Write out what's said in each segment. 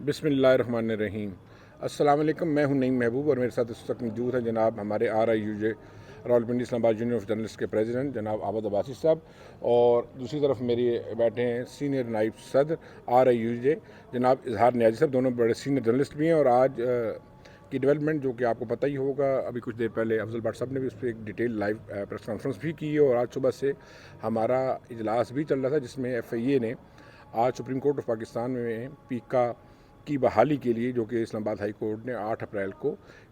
बिस्मिल्लाहिर्रहमानिर्रहीम। अस्सलाम वालेकुम। मैं हूं नईम महबूब और मेरे साथ इस वक्त मौजूद हैं जनाब हमारे RIUJ Rawalpindi Islamabad union of journalist के प्रेसिडेंट जनाब आबद अब्बासी साहब, और दूसरी तरफ मेरी बैठे हैं सीनियर नाइब सदर RIUJ जनाब इजहार नियाज़ी साहब। दोनों बड़े सीनियर जर्नलिस्ट भी हैं और आज की डेवलपमेंट जो कि आपको पता ही होगा, अभी कुछ देर पहले अफजल भट्ट साहब ने भी उस पर एक डिटेल लाइव प्रेस कॉन्फ्रेंस भी की है और आज सुबह से हमारा इजलास भी चल रहा था जिसमें FIA ने आज सुप्रीम कोर्ट ऑफ पाकिस्तान में पीका की बहाली के लिए, जो कि इस्लामाबाद हाई कोर्ट ने 8 अप्रैल को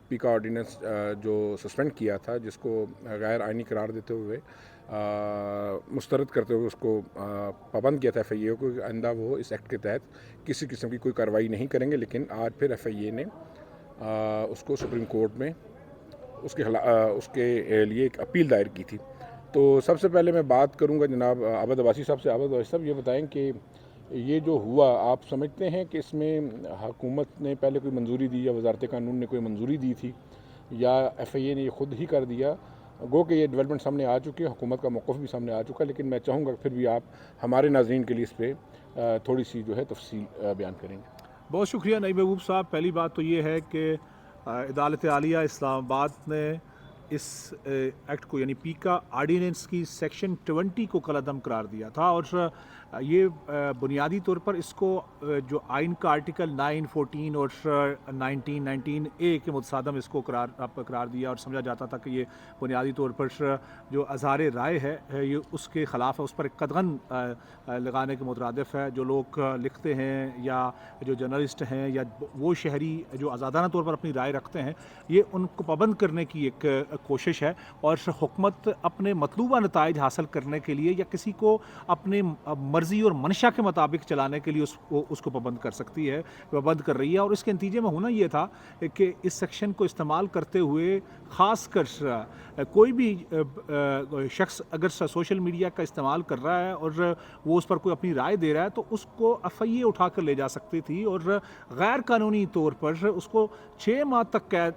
पीका ऑर्डिनेंस जो सस्पेंड किया था, जिसको गैर आइनी करार देते हुए मुस्तरद करते हुए उसको पाबंद किया था FIA को, आइंदा वो इस एक्ट के तहत किसी किस्म की कोई कार्रवाई नहीं करेंगे। लेकिन आज फिर FIA ने उसको सुप्रीम कोर्ट में उसके लिए एक अपील दायर की थी। तो सबसे पहले मैं बात करूंगा जनाब आबद अब्बासी साहब से। आबद अब्बासी साहब, ये बताएं कि ये जो हुआ, आप समझते हैं कि इसमें हुकूमत ने पहले कोई मंजूरी दी या वजारत कानून ने कोई मंजूरी दी थी, या FIA ने ये खुद ही कर दिया? गो कि ये डेवलपमेंट सामने आ चुकी है, हुकूमत का मौक़िफ़ भी सामने आ चुका है, लेकिन मैं चाहूँगा फिर भी आप हमारे नाज़रीन के लिए इस पर थोड़ी सी जो है तफसील बयान करेंगे। बहुत शुक्रिया नईम महबूब साहब। पहली बात तो ये है कि अदालत आलिया इस्लामाबाद ने इस एक्ट को यानी पीका आर्डिनेंस की सेक्शन 20 को कलअदम करार दिया था, और ये बुनियादी तौर पर इसको जो आइन का आर्टिकल 9, 14 और 19A के मुतसादम इसको करार दिया, और समझा जाता था कि ये बुनियादी तौर पर जो अज़हार राय है ये उसके ख़िलाफ़ है, उस पर कदगन लगाने के मुतरादिफ है। जो लोग लिखते हैं या जो जर्नलिस्ट हैं या वो शहरी जो आज़ादाना तौर पर अपनी राय रखते हैं, ये उनको पाबंद करने की एक कोशिश है, और हुकूमत अपने मतलूबा नताइज हासिल करने के लिए या किसी को अपने मर्ज़ी और मंशा के मुताबिक चलाने के लिए उसको पाबंद कर सकती है, पाबंद कर रही है। और इसके नतीजे में होना ये था कि इस सेक्शन को इस्तेमाल करते हुए ख़ास कर कोई भी शख्स अगर सोशल मीडिया का इस्तेमाल कर रहा है और वो उस पर कोई अपनी राय दे रहा है, तो उसको FIA उठा कर ले जा सकती थी और गैर कानूनी तौर पर उसको 6 माह तक कैद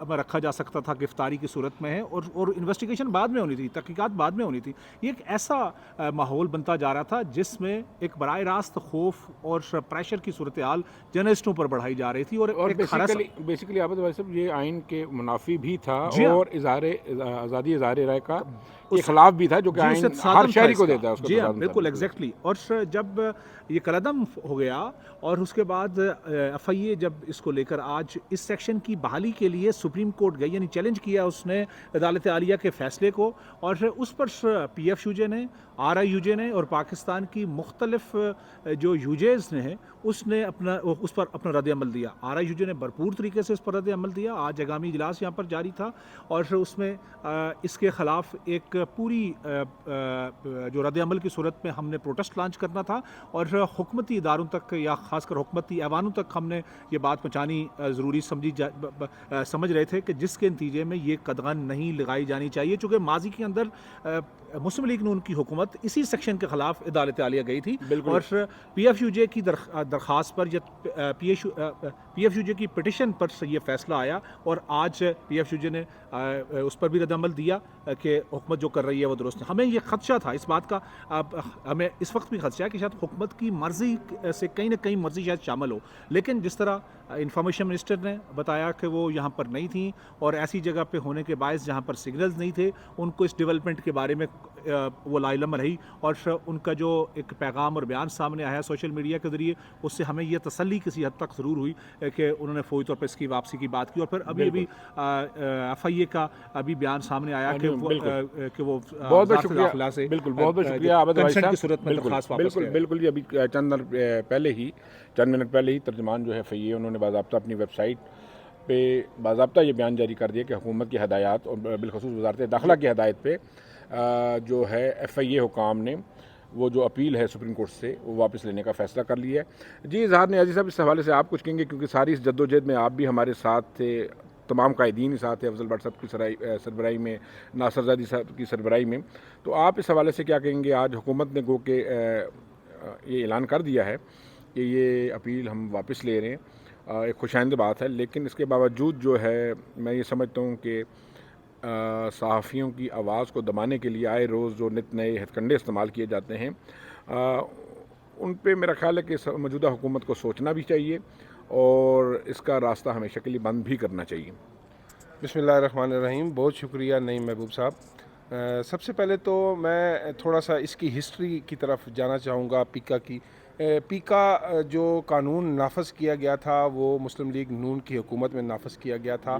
में रखा जा सकता था, गिरफ्तारी की सूरत में है, और इन्वेस्टिगेशन बाद में होनी थी, तहकीकात बाद में होनी थी। ये एक ऐसा माहौल बनता जा रहा था जिसमें एक बराह रास्त खौफ और प्रेशर की सूरत हाल जर्नलिस्टों पर बढ़ाई जा रही थी। और बेसिकली आबद भाई साहब, ये आइन के मुनाफी भी था और आज़ादी इज़हार राय का के खिलाफ भी था, जो कि आइन हर शहरी को देता है उसको। जी हाँ, बिल्कुल एग्जैक्टली। और जब ये कलअदम हो गया और उसके बाद FIA जब इसको लेकर आज इस सेक्शन की बहाली के लिए सुप्रीम कोर्ट गई, यानी चैलेंज किया उसने अदालत आलिया के फैसले को, और उस पर PFUJ ने, RIUJ ने और पाकिस्तान की मुख्तलिफ जो यूजेज ने उसने उस पर अपना रद्द अमल दिया। RIUJ ने भरपूर तरीके से उस पर रद्द अमल दिया। आज आगामी इजलास यहाँ पर जारी था और उसमें इसके ख़िलाफ़ एक पूरी जो रद्द अमल की सूरत में हमने प्रोटेस्ट लॉन्च करना था, और हुकूमती इदारों तक या ख़ासकर हुकूमती ऐवानों तक हमने ये बात पहुँचानी ज़रूरी समझ रहे थे कि जिसके नतीजे में ये कदगन नहीं लगाई जानी चाहिए, चूँकि माजी के अंदर मुस्लिम लीग नून की हुकूमत इसी सेक्शन के ख़िलाफ़ अदालत आलिया गई थी, और PFUJ की दरख्वास्त पर या PFUJ की पिटिशन पर ये फ़ैसला आया, और आज PFUJ ने उस पर भी रद्द-अमल दिया कि हुकूमत जो कर रही है वो दुरुस्त है। हमें ये ख़दशा था इस बात का, हमें इस वक्त भी ख़दशा है कि शायद हुकूमत की मर्ज़ी से कहीं ना कहीं मर्ज़ी शायद शामिल हो, लेकिन जिस तरह इंफॉर्मेशन मिनिस्टर ने बताया कि वो यहाँ पर नहीं थी और ऐसी जगह पे होने के बायस जहाँ पर सिग्नल्स नहीं थे, उनको इस डेवलपमेंट के बारे में वो लाइलम रही, और उनका जो एक पैगाम और बयान सामने आया सोशल मीडिया के ज़रिए, उससे हमें यह तसल्ली किसी हद तक ज़रूर हुई कि उन्होंने फ़ौरी तौर पर इसकी वापसी की बात की। और फिर अभी FIA का अभी बयान सामने आया कि वो बहुत बहुत शुक्रिया से बहुत शुक्रिया आबद भाई साहब की सूरत में बिल्कुल जी। अभी चंद मिनट पहले ही तर्जमान जो है FIA, उन्होंने बाज़ाब्ता अपनी वेबसाइट पे बाज़ाब्ता ये बयान जारी कर दिया कि हुकूमत की हदायत और बिलखसूस वज़ारत दाखिला की हदायत पे जो है FIA हुकाम ने वो जो अपील है सुप्रीम कोर्ट से वो वापस लेने का फ़ैसला कर लिया है। जी इजहार नियाज़ी साहब, इस हवाले से आप कुछ कहेंगे, क्योंकि सारी इस जद्दोजहद में आप भी हमारे साथ थे, तमाम कायदीन साथ थे, अफजल भट्ट साहब की सरबराही में, नासिर ज़ादी साहब की सरबराही में, तो आप इस हवाले से क्या कहेंगे? आज हुकूमत ने गो के ये ऐलान कर दिया है कि ये अपील हम वापस ले रहे हैं, एक खुशाइंद बात है, लेकिन इसके बावजूद जो है मैं ये समझता हूँ कि सहाफ़ियों की आवाज़ को दबाने के लिए आए रोज़ जो नित नए हथकंडे इस्तेमाल किए जाते हैं, ان پہ میرا خیال ہے کہ موجودہ حکومت کو سوچنا بھی چاہیے اور اس کا راستہ ہمیشہ کے لیے بند بھی کرنا چاہیے۔ بسم اللہ الرحمن الرحیم، بہت شکریہ نعیم محبوب صاحب۔ سب سے پہلے تو میں تھوڑا سا اس کی ہسٹری کی طرف جانا چاہوں گا پیکا کی۔ پیکا جو قانون نافذ کیا گیا تھا وہ مسلم لیگ نون کی حکومت میں نافذ کیا گیا تھا،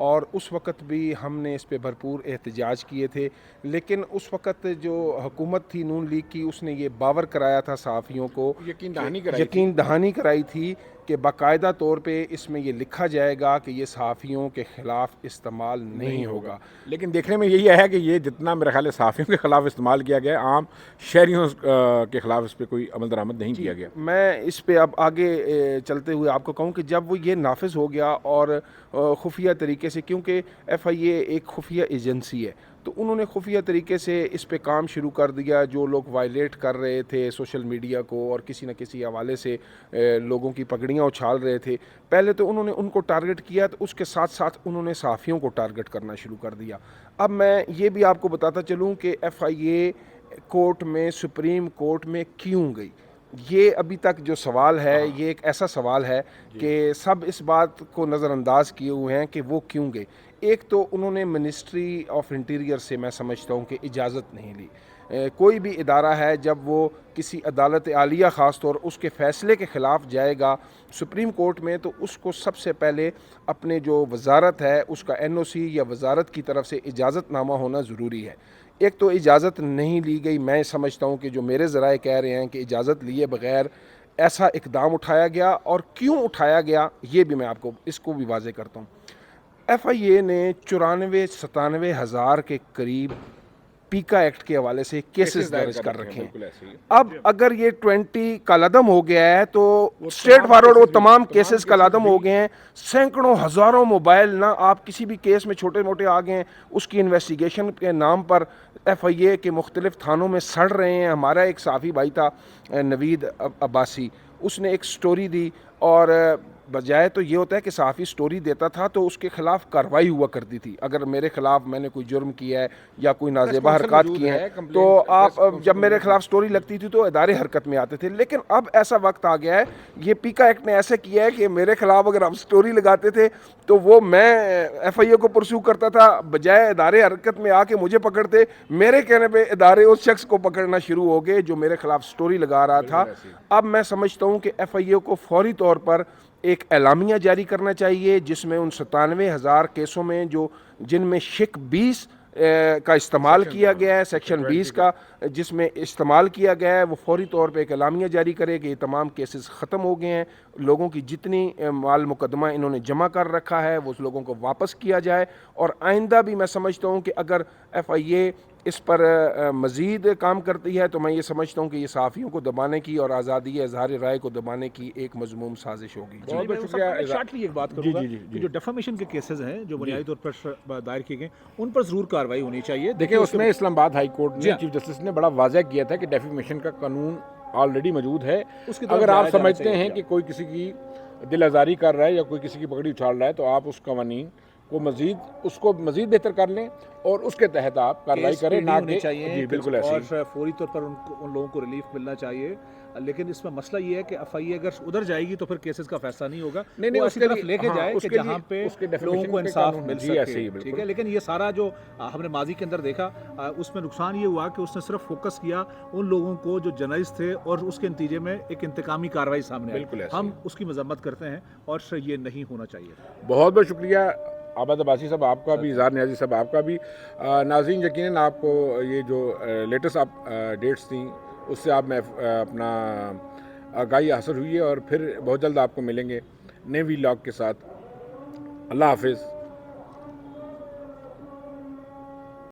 اور اس وقت بھی ہم نے اس پہ بھرپور احتجاج کیے تھے، لیکن اس وقت جو حکومت تھی نون لیگ کی اس نے یہ باور کرایا تھا صحافیوں کو، یقین دہانی کرائی تھی کہ باقاعدہ طور پہ اس میں یہ لکھا جائے گا کہ یہ صحافیوں کے خلاف استعمال نہیں ہوگا۔ لیکن دیکھنے میں یہی ہے کہ یہ جتنا میرا خیال ہے صحافیوں کے خلاف استعمال کیا گیا، عام شہریوں کے خلاف اس پہ کوئی عمل درآمد نہیں کیا گیا۔ میں اس پہ اب آگے چلتے ہوئے آپ کو کہوں کہ جب وہ یہ نافذ ہو گیا اور خفیہ طریقے سے، کیونکہ ایف آئی اے ایک خفیہ ایجنسی ہے، تو انہوں نے خفیہ طریقے سے اس پہ کام شروع کر دیا۔ جو لوگ وائلیٹ کر رہے تھے سوشل میڈیا کو اور کسی نہ کسی حوالے سے لوگوں کی پگڑیاں اچھال رہے تھے، پہلے تو انہوں نے ان کو ٹارگٹ کیا، تو اس کے ساتھ ساتھ انہوں نے صحافیوں کو ٹارگٹ کرنا شروع کر دیا۔ اب میں یہ بھی آپ کو بتاتا چلوں کہ ایف آئی اے کورٹ میں، سپریم کورٹ میں کیوں گئی، یہ ابھی تک جو سوال ہے یہ ایک ایسا سوال ہے کہ سب اس بات کو نظر انداز کیے ہوئے ہیں کہ وہ کیوں گئے۔ ایک تو انہوں نے منسٹری آف انٹیریئر سے میں سمجھتا ہوں کہ اجازت نہیں لی۔ کوئی بھی ادارہ ہے جب وہ کسی عدالت عالیہ خاص طور اس کے فیصلے کے خلاف جائے گا سپریم کورٹ میں، تو اس کو سب سے پہلے اپنے جو وزارت ہے اس کا این او سی یا وزارت کی طرف سے اجازت نامہ ہونا ضروری ہے۔ ایک تو اجازت نہیں لی گئی، میں سمجھتا ہوں کہ جو میرے ذرائع کہہ رہے ہیں کہ اجازت لیے بغیر ایسا اقدام اٹھایا گیا، اور کیوں اٹھایا گیا یہ بھی میں آپ کو اس کو بھی واضح کرتا ہوں۔ ایف آئی اے نے 94-97 ہزار کے قریب پیکا ایکٹ کے حوالے سے کیسز درج کر رکھے ہیں۔ اب اگر یہ 20 کالعدم ہو گیا ہے تو اسٹریٹ فارورڈ وہ تمام کیسز کالعدم ہو گئے ہیں۔ سینکڑوں ہزاروں موبائل نہ آپ کسی بھی کیس میں چھوٹے موٹے آ گئے ہیں، اس کی انویسٹیگیشن کے نام پر ایف آئی اے کے مختلف تھانوں میں سڑ رہے ہیں۔ ہمارا ایک صحافی بھائی تھا نوید عباسی، اس نے ایک سٹوری دی، اور بجائے تو یہ ہوتا ہے کہ صحافی سٹوری دیتا تھا تو اس کے خلاف کارروائی ہوا کرتی تھی۔ اگر میرے خلاف میں نے کوئی جرم کیا ہے یا کوئی نازیبہ حرکات کی ہیں تو آپ جب میرے خلاف سٹوری لگتی تھی تو ادارے حرکت میں آتے تھے، لیکن اب ایسا وقت آ گیا ہے، یہ پیکا ایکٹ نے ایسا کیا ہے کہ میرے خلاف اگر آپ سٹوری لگاتے تھے تو وہ میں ایف آئی اے کو پرسو کرتا تھا، بجائے ادارے حرکت میں آ کے مجھے پکڑتے، میرے کہنے پہ ادارے اس شخص کو پکڑنا شروع ہو گئے جو میرے خلاف سٹوری لگا رہا تھا۔ اب میں سمجھتا ہوں کہ ایف آئی اے کو فوری طور پر ایک اعلامیہ جاری کرنا چاہیے جس میں ان 97 ہزار کیسوں میں جن میں شک 20 کا استعمال کیا گیا ہے، سیکشن 20 کا جس میں استعمال کیا گیا ہے، وہ فوری طور پہ ایک اعلامیہ جاری کرے کہ یہ تمام کیسز ختم ہو گئے ہیں، لوگوں کی جتنی مال مقدمہ انہوں نے جمع کر رکھا ہے وہ لوگوں کو واپس کیا جائے۔ اور آئندہ بھی میں سمجھتا ہوں کہ اگر ایف آئی اے اس پر مزید کام کرتی ہے تو میں یہ سمجھتا ہوں کہ یہ صحافیوں کو دبانے کی اور آزادی اظہار رائے کو دبانے کی ایک مذموم سازش ہوگی۔ بہت بہت شکریہ۔ شارٹلی ایک بات کروں گا کہ جو ڈیفیمیشن کے کیسز ہیں جو بنیادی طور پر دائر کیے گئے ان پر ضرور کارروائی ہونی چاہیے۔ دیکھیں اس میں اسلام آباد ہائی کورٹ نے چیف جسٹس نے بڑا واضح کیا تھا کہ ڈیفیمیشن کا قانون آلریڈی موجود ہے، اگر آپ سمجھتے ہیں کہ کوئی کسی کی دل آزاری کر رہا ہے یا کوئی کسی کی پگڑی اچھال رہا ہے تو آپ اس قوانین کو مزید بہتر کر لیں اور اس کے تحت آپ کارروائی کریں، نہ کہ چاہیے بالکل ایسے اور فوری طور پر ان لوگوں کو ریلیف ملنا چاہیے۔ لیکن اس میں مسئلہ یہ ہے کہ ایف آئی اے اگر ادھر جائے گی تو پھر کیسز کا فیصلہ نہیں ہوگا، نہیں اس کی طرف لے کے جائے کہ جہاں پہ لوگوں کو انصاف مل سکے، ٹھیک ہے۔ لیکن یہ سارا جو ہم نے ماضی کے اندر دیکھا اس میں نقصان یہ ہوا کہ اس نے صرف فوکس کیا ان لوگوں کو جو جرنلسٹ تھے اور اس کے نتیجے میں ایک انتقامی کارروائی سامنے آئی۔ ہم اس کی مذمت کرتے ہیں اور یہ نہیں ہونا چاہیے۔ بہت بہت شکریہ عابد عباسی صاحب آپ کا بھی، اظہار نیازی صاحب آپ کا بھی۔ ناظرین یقیناً آپ کو یہ جو لیٹسٹ ڈیٹس تھیں اس سے آپ میں اپنا آگاہی حاصل ہوئی ہے، اور پھر بہت جلد آپ کو ملیں گے نئے وی لاگ کے ساتھ۔ اللہ حافظ۔